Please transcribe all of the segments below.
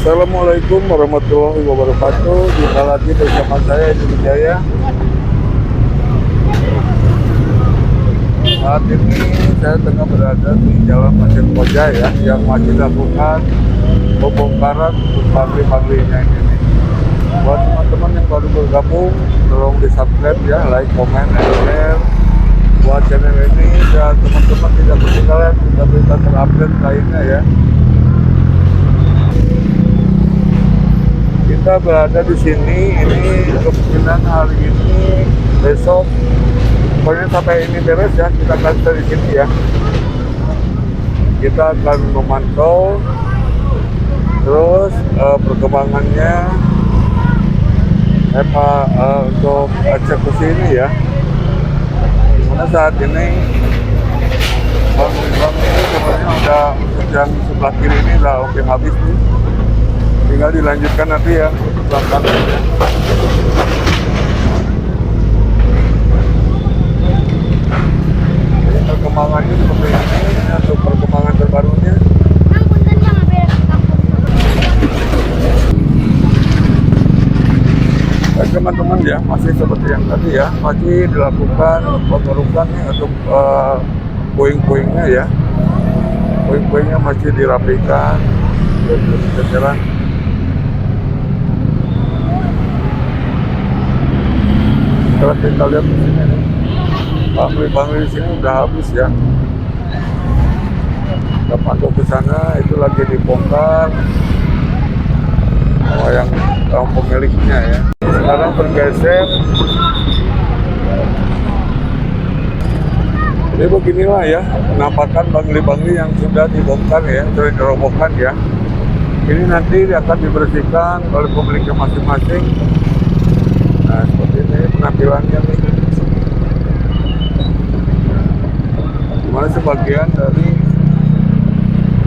Assalamualaikum warahmatullahi wabarakatuh. Jumpa lagi bersama saya Edi Wijaya. Saat ini saya tengah berada di Jalan Pasir Koja ya, yang masih dilakukan pembongkaran untuk pabrik-pabriknya ini. Buat teman-teman yang baru bergabung, tolong di subscribe ya, like, komen, dan share buat channel ini, dan teman-teman tidak ketinggalan berita terupdate lainnya ya. Kita berada di sini, ini kemungkinan hari ini, besok, pokoknya sampai ini beres ya, kita akan stay di sini ya. Kita akan memantau terus perkembangannya untuk eksekusi ini ya. Dimana saat ini bank ini sebenarnya udah yang sebelah kiri ini udah oke habis nih. Tinggal dilanjutkan nanti ya untuk pelaksananya. Jadi perkembangannya seperti ini untuk perkembangan terbarunya. Baik teman-teman ya, masih seperti yang tadi ya, masih dilakukan pengerukan nih untuk puing-puingnya ya. Puing-puingnya masih dirapikan untuk jajaran. Kalau kita lihat di sini nih, pabrik-pabrik di sini udah habis ya. Kita pantau ke sana, itu lagi dibongkar sama yang pemiliknya ya. Sekarang bergeser. Jadi beginilah ya penampakan bangli-bangli yang sudah dibongkar ya, sudah dirobohkan ya. Ini nanti akan dibersihkan oleh pemiliknya masing-masing. Nah, seperti ini penampilannya nih. Dimana sebagian dari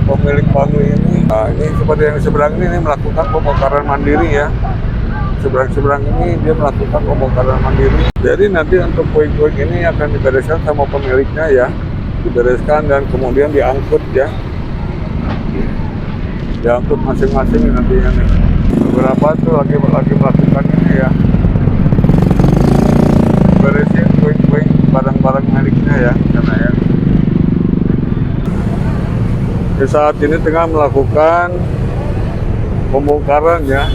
pemilik bangli ini, nah ini seperti yang seberang ini melakukan pembongkaran mandiri ya. Seberang-seberang ini dia melakukan pembongkaran mandiri. Jadi nanti untuk puing-puing ini akan dibereskan sama pemiliknya ya. Dibereskan dan kemudian diangkut ya. Diangkut masing-masing nantinya nih. Beberapa tuh lagi melakukan ini ya. Beresin puing-puing barang-barang miliknya ya, karena ya. Di saat ini tengah melakukan pembongkaran ya.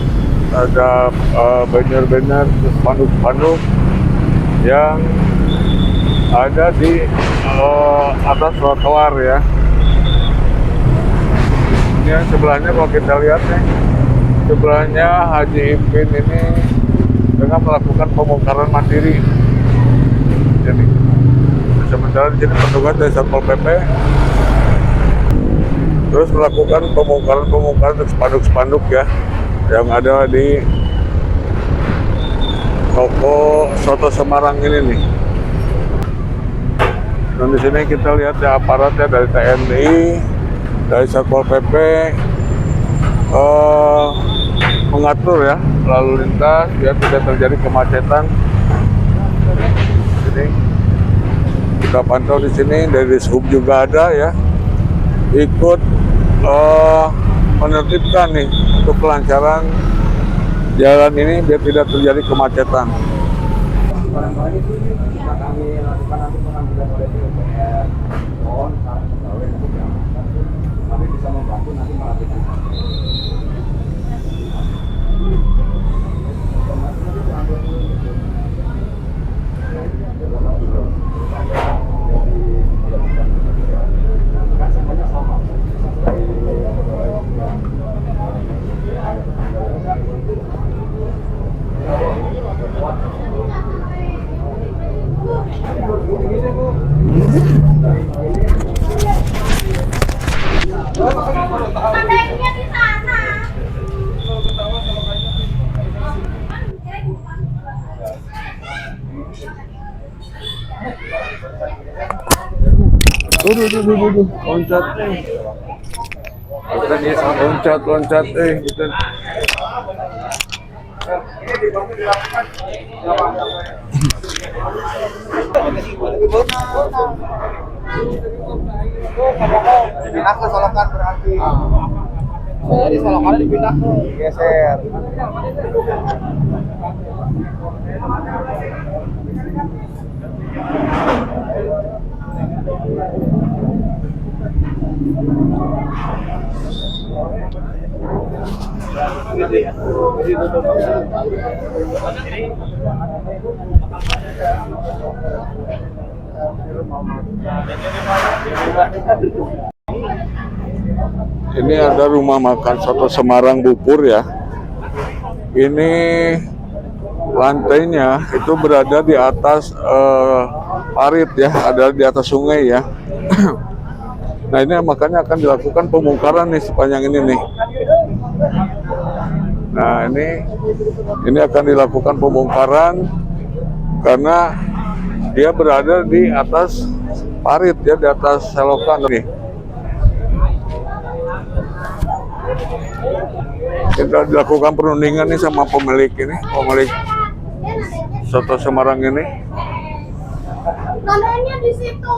Ada banner-banner, spanduk-spanduk yang ada di atas trotoar ya. Ini yang sebelahnya kalau kita lihat nih, sebelahnya Haji Ipin ini tengah melakukan pembongkaran mandiri. Jadi sementara di sini petugas dari Satpol PP terus melakukan pembongkaran spanduk-spanduk ya yang ada di toko soto Semarang ini nih. Dan di sini kita lihat ya aparatnya dari TNI, dari Satpol PP mengatur ya lalu lintas biar tidak terjadi kemacetan. Jadi kita pantau di sini dari Dishub juga ada ya, ikut menertibkan nih untuk kelancaran jalan ini biar tidak terjadi kemacetan. Duh, loncat loncat gitu. Jadi kesolokan berarti. Jadi kalau dipindah geser. Ini ada rumah makan soto Semarang Bupur ya. Ini lantainya itu berada di atas parit ya, ada di atas sungai ya. Nah ini makanya akan dilakukan pembongkaran nih sepanjang ini nih. Nah ini akan dilakukan pembongkaran karena dia berada di atas parit ya, di atas selokan nih. Kita dilakukan perundingan nih sama pemilik soto Semarang ini. Nandanya di situ.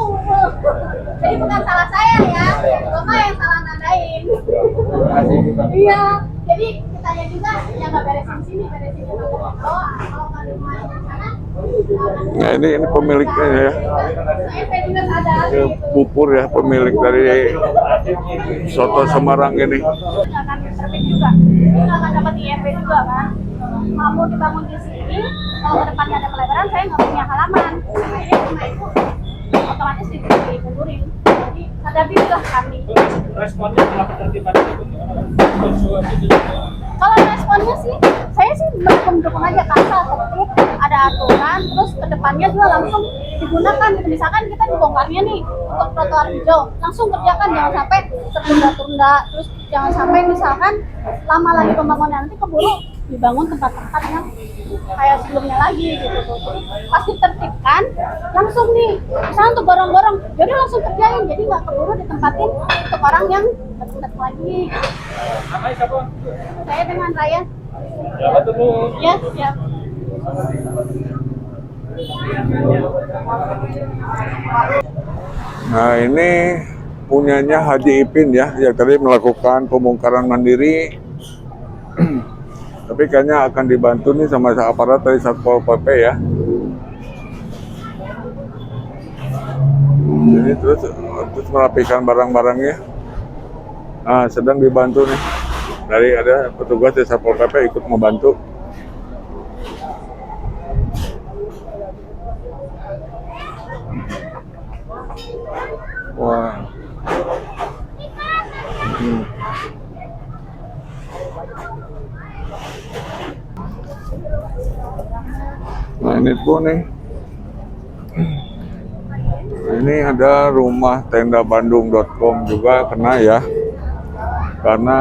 Jadi bukan salah saya ya, Bapak yang salah nandain. Iya, jadi kitanya juga yang nggak beresin sini, beresin yang bawah. Kalau nggak ada rumah di sana. Nah ini pemiliknya ya. Saya juga sadar Ya, Bupur ya, pemilik dari soto Semarang ini. nggak akan terbit juga, nggak akan dapat IMB juga kan. Mau dibangun di sini, kalau ke depannya ada pelebaran, saya nggak punya halaman. Akhirnya rumah itu otomatis dimundurin. Jadi sadar dirilah kami. Responnya setelah penertiban itu Kalau responnya sih, saya sih mendukung aja kasar, tertib, ada aturan, terus kedepannya juga langsung digunakan. Misalkan kita dibongkarnya nih untuk trotoar hijau, langsung kerjakan, jangan sampai tertunda-tunda, terus jangan sampai misalkan lama lagi pembangunan, nanti keburu dibangun tempat-tempat yang kayak sebelumnya lagi gitu tuh. Pas ditertibkan, langsung nih, misalnya untuk gorong-gorong, jadi langsung kerjain, jadi nggak keburu ditempatin untuk orang yang datang lagi. namanya siapa? Saya dengan Raya. Ya betul Bu. Ya, ya. Nah ini punyanya Haji Ipin ya, yang tadi melakukan pembongkaran mandiri. Tapi kayaknya akan dibantu nih sama aparat dari Satpol PP ya. Jadi terus merapikan barang-barangnya. Nah, sedang dibantu nih. Dari ada petugas dari Satpol PP ikut membantu. Wah. Nah ini pun nih, ini ada rumah tenda bandung.com juga kena ya, karena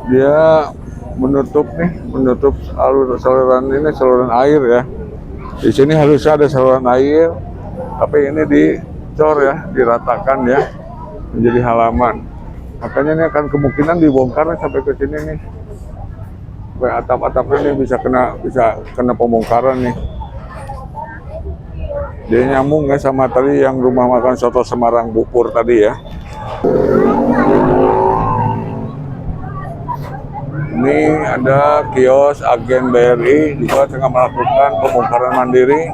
dia menutup saluran air ya. Di sini harusnya ada saluran air, tapi ini dicor ya, diratakan ya, menjadi halaman. Makanya ini akan kemungkinan dibongkar nih sampai ke sini nih. Sampai atap-atapnya nih bisa kena pembongkaran nih. Dia nyambung ya sama tadi yang rumah makan soto Semarang Bupur tadi ya. Ini ada kios agen BRI juga tengah melakukan pembongkaran mandiri.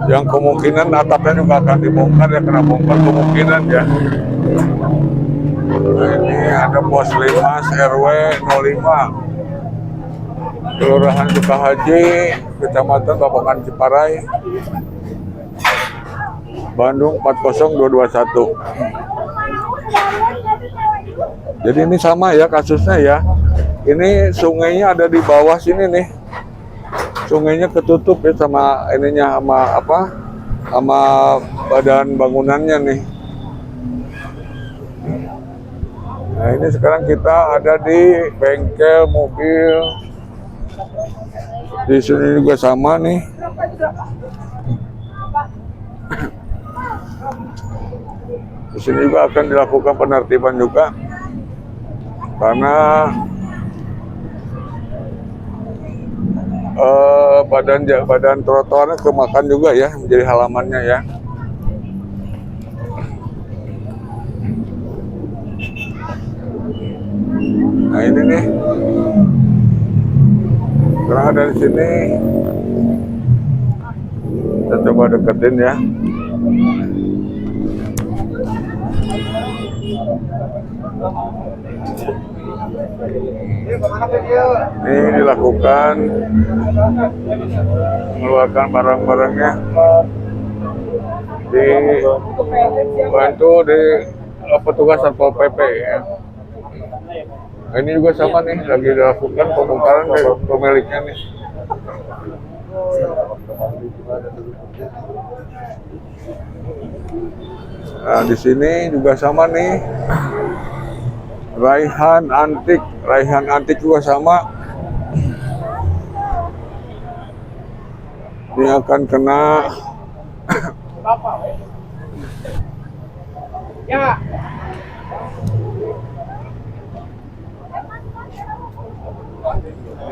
Yang kemungkinan atapnya juga akan dibongkar ya, kena bongkar kemungkinan ya. Nah, ini ada pos 5 RW 05 Kelurahan Sukahaji, Kecamatan Babakan Ciparai, Bandung 40221. Jadi ini sama ya kasusnya ya. Ini sungainya ada di bawah sini nih. Sungainya ketutup ya sama ininya, sama badan bangunannya nih. Nah ini sekarang kita ada di bengkel mobil. Di sini juga sama nih. Di sini juga akan dilakukan penertiban juga, karena badan trotoarnya kemakan juga ya, menjadi halamannya ya. Nah ini nih, karena dari sini kita coba deketin ya. Ini dilakukan mengeluarkan barang-barangnya, dibantu di petugas Satpol PP ya. Nah, ini juga sama nih, lagi dilakukan pembongkaran dari pemiliknya nih. Nah, di sini juga sama nih. Raihan antik juga sama. Ini akan kena Ya.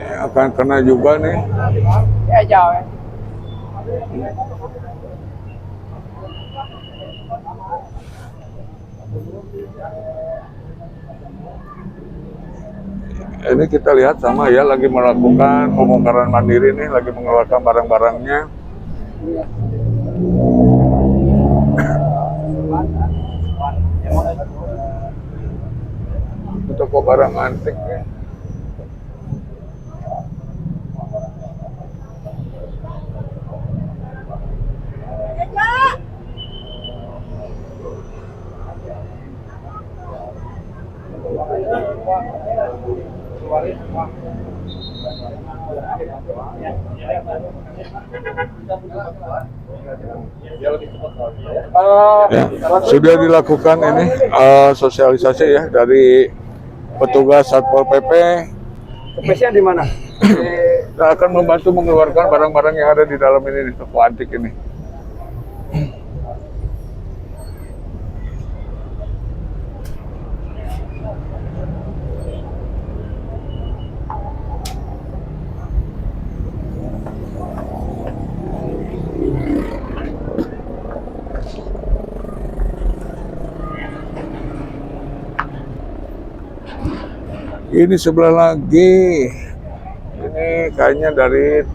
ini akan kena juga nih. Ya jauh ya. Ini kita lihat sama ya, lagi melakukan pembongkaran mandiri nih, lagi mengeluarkan barang-barangnya. Itu toko barang antik ya. Ya, sudah dilakukan ini sosialisasi ya dari petugas Satpol PP. Spesial di mana? Kita akan membantu mengeluarkan barang-barang yang ada di dalam ini, di toko antik ini. Ini sebelah lagi, ini kayaknya dari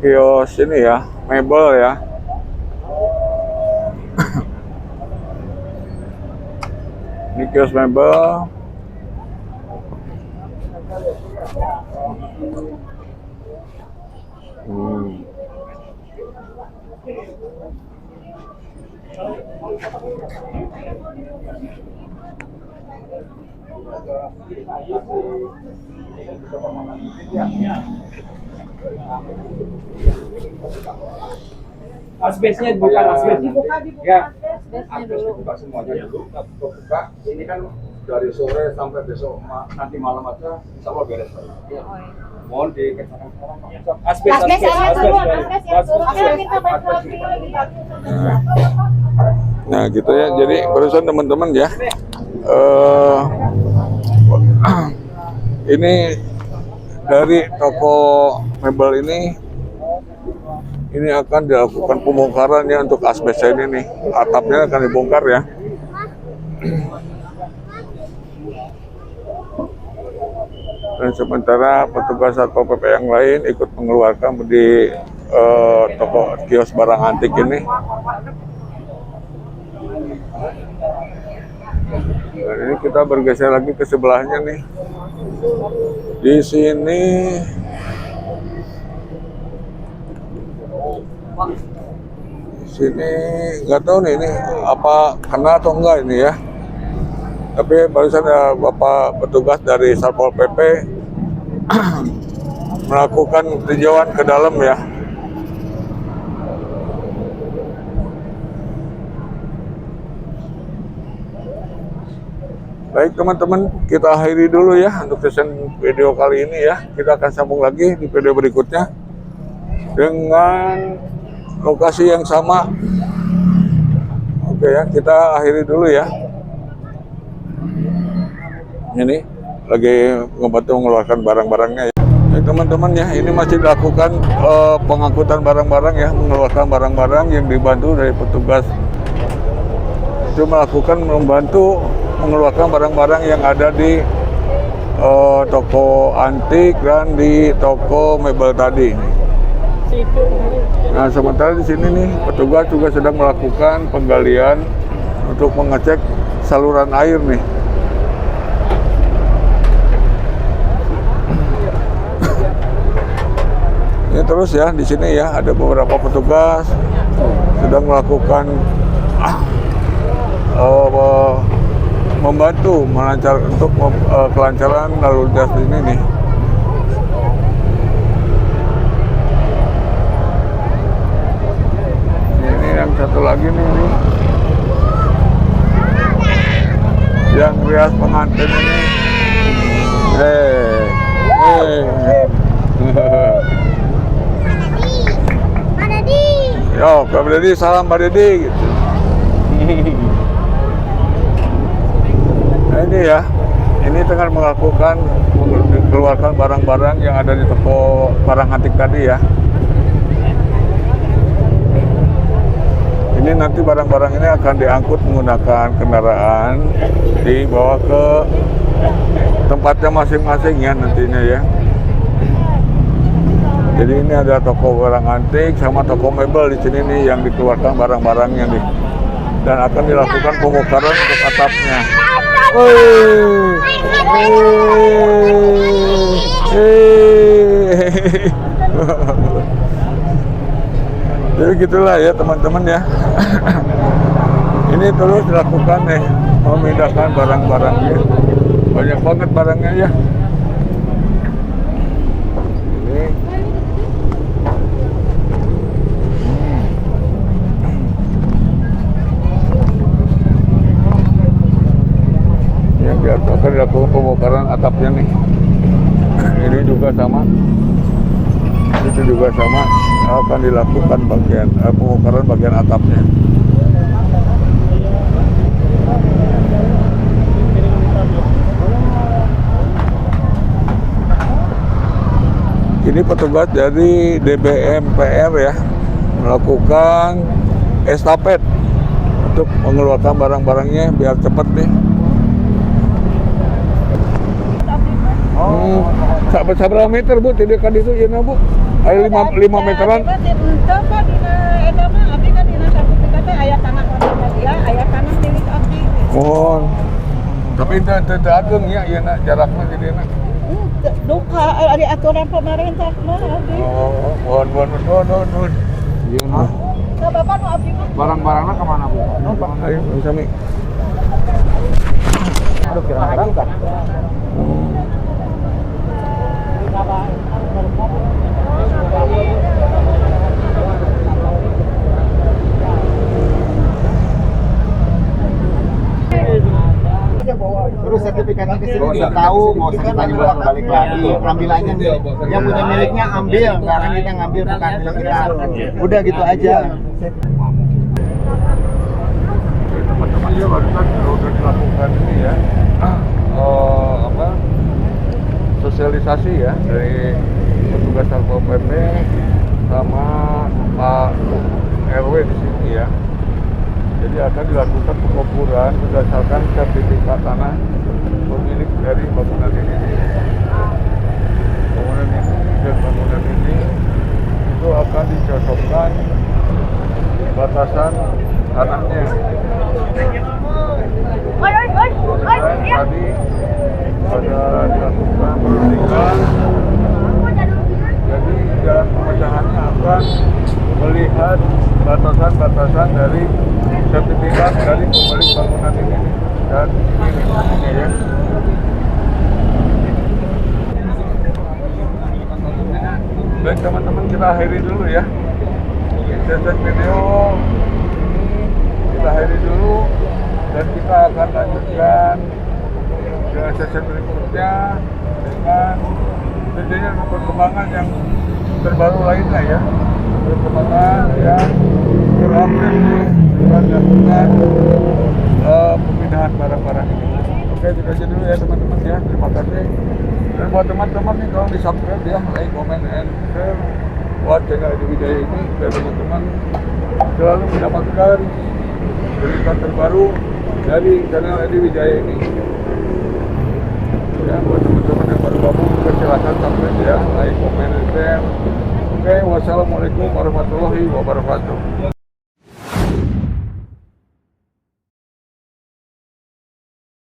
kios ini ya, mebel ya. Ini kios mebel. Asbesnya bukan asbes. Ya. Asbesnya dulu. Buka semuanya dulu. Buka. Ini kan dari sore sampai besok nanti malam aja, insya Allah beres. Mohon dikenakan sekarang. Asbes. Asbes ya turun, asbes ya turun. Ayo kita bagi. Nah gitu ya, jadi barusan teman-teman ya, ini dari toko mebel ini akan dilakukan pembongkaran ya untuk asbes ini nih, atapnya akan dibongkar ya. Dan sementara petugas Satpol PP yang lain ikut mengeluarkan di toko kios barang antik ini. Dan ini kita bergeser lagi ke sebelahnya nih. Di sini nggak tahu nih ini apa kena atau enggak ini ya. Tapi barusan ada Bapak petugas dari Satpol PP melakukan tinjauan ke dalam ya. Baik teman-teman, kita akhiri dulu ya untuk sesi video kali ini ya. Kita akan sambung lagi di video berikutnya dengan lokasi yang sama. Oke ya, kita akhiri dulu ya. Ini lagi ngebantu mengeluarkan barang-barangnya ya. Teman-teman ya, ini masih dilakukan pengangkutan barang-barang ya, mengeluarkan barang-barang yang dibantu dari petugas itu membantu mengeluarkan barang-barang yang ada di toko antik dan di toko mebel tadi. Nah, sementara di sini nih petugas juga sedang melakukan penggalian untuk mengecek saluran air nih. Ini terus ya di sini ya ada beberapa petugas sedang melakukan membantu untuk kelancaran lalu lintas ini nih. Ini yang satu lagi nih, yang rias pengantin ini. Yo, Pak Dedi, salam Pak Dedi gitu. Nah ini ya, ini tengah mengeluarkan barang-barang yang ada di toko barang antik tadi ya. Ini nanti barang-barang ini akan diangkut menggunakan kendaraan, dibawa ke tempatnya masing-masing ya nantinya ya. Jadi ini ada toko barang antik sama toko mebel di sini nih yang dikeluarkan barang-barangnya nih, dan akan dilakukan pembongkaran untuk atapnya. Jadi gitulah ya teman-teman ya. Ini terus dilakukan nih, memindahkan barang-barangnya. Banyak banget barangnya ya. Akan dilakukan pembongkaran atapnya nih. Ini juga sama, itu juga sama, akan dilakukan bagian pembongkaran bagian atapnya. Ini petugas dari DBMPR ya melakukan estafet untuk mengeluarkan barang-barangnya biar cepat nih. Berapa meter Bu? Tidak kan itu ya Bu? Ayo 5 meteran. Oh, tapi itu ageng ya, iya nak jaraknya jadi nak. Duka ada aturan pemerintah mah. Oh, nuhun. Iya mah. Nah, Bapak nu abdi mah Barang-barangnya kemana Bu? Ayo sami. Aduh, kira-kira kan. Terus sertifikatnya ke sini udah tahu, mau ditanya bolak-balik lagi, ambil aja nih. Yang punya miliknya ambil, nggak akan kita ngambil bukan milik kita. Udah gitu aja. Teman-teman ya barusan sudah dilakukan ini ya, sosialisasi ya dari petugas Satpol PP sama Pak RW di sini ya. Jadi akan dilakukan pengukuran berdasarkan sertifikat tanah pemilik dari bangunan ini. Bangunan ini dan bangunan ini itu akan dicocokkan batasan tanahnya. Tadi pada dilakukan perundingan, jadi jalan pemecahannya akan melihat batasan-batasan dari sertifikat dari pemilik bangunan ini dan ini ya. Baik teman-teman, kita akhiri dulu ya sesi video ini, kita akhiri dulu dan kita akan lanjutkan ke sesi berikutnya dengan tentunya perkembangan yang terbaru lainnya ya, perkembangan yang terupdate dan dilakukan pemindahan barang-barang ini. Oke, itu aja dulu ya teman-teman ya, terima kasih. Dan buat teman-teman nih tolong di subscribe ya, like, comment, and share buat channel Edi Wijaya ini biar teman-teman selalu mendapatkan berita terbaru dari channel Edi Wijaya ini. ya. Buat teman-teman yang baru gabung juga silakan subscribe ya, like, komen, dan share. Oke, wassalamualaikum warahmatullahi wabarakatuh.